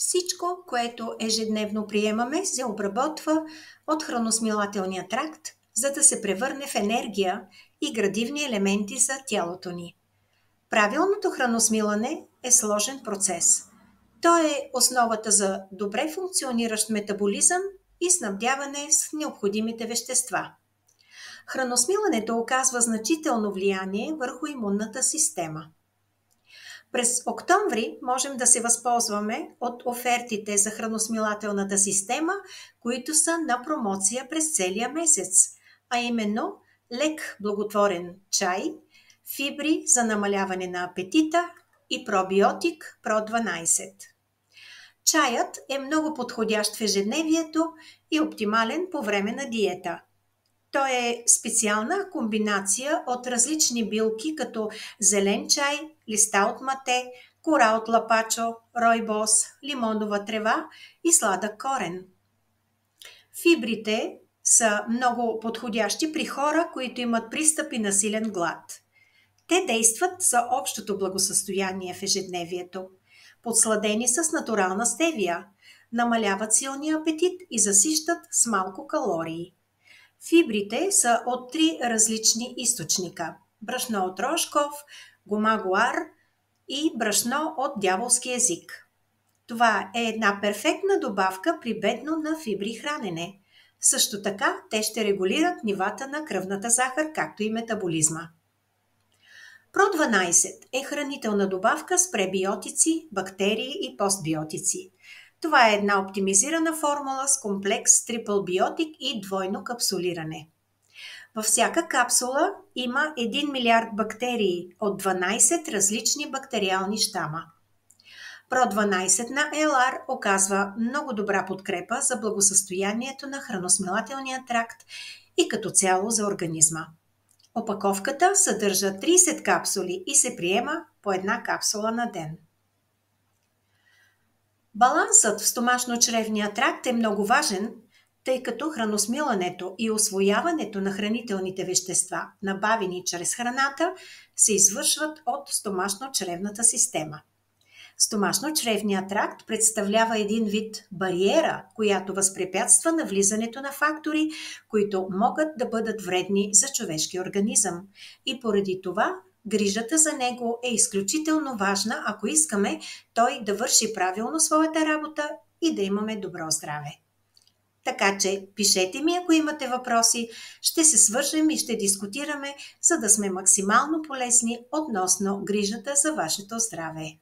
Всичко, което ежедневно приемаме, се обработва от храносмилателния тракт, за да се превърне в енергия и градивни елементи за тялото ни. Правилното храносмилане е сложен процес. То е основата за добре функциониращ метаболизъм и снабдяване с необходимите вещества. Храносмилането оказва значително влияние върху имунната система. През октомври можем да се възползваме от офертите за храносмилателната система, които са на промоция през целия месец, а именно лек благотворен чай, фибри за намаляване на апетита и пробиотик Про12. Чаят е много подходящ в ежедневието и оптимален по време на диета. Той е специална комбинация от различни билки, като зелен чай, листа от мате, кора от лапачо, ройбос, лимонова трева и сладък корен. Фибрите са много подходящи при хора, които имат пристъпи на силен глад. Те действат за общото благосъстояние в ежедневието. Подсладени с натурална стевия, намаляват силния апетит и засищат с малко калории. Фибрите са от 3 различни източника – брашно от Рошков, гума-гуар и брашно от дяволски език. Това е една перфектна добавка при бедно на фибри хранене. Също така те ще регулират нивата на кръвната захар, както и метаболизма. Про12 е хранителна добавка с пребиотици, бактерии и постбиотици. Това е една оптимизирана формула с комплекс трипъл биотик и двойно капсулиране. Във всяка капсула има 1 милиард бактерии от 12 различни бактериални щама. Про12 на ЛР оказва много добра подкрепа за благосъстоянието на храносмилателния тракт и като цяло за организма. Опаковката съдържа 30 капсули и се приема по една капсула на ден. Балансът в стомашно-чревния тракт е много важен, тъй като храносмилането и усвояването на хранителните вещества, набавени чрез храната, се извършват от стомашно-чревната система. Стомашно-чревният тракт представлява един вид бариера, която възпрепятства навлизането на фактори, които могат да бъдат вредни за човешкия организъм. И поради това грижата за него е изключително важна, ако искаме той да върши правилно своята работа и да имаме добро здраве. Така че пишете ми, ако имате въпроси, ще се свържем и ще дискутираме, за да сме максимално полезни относно грижата за вашето здраве.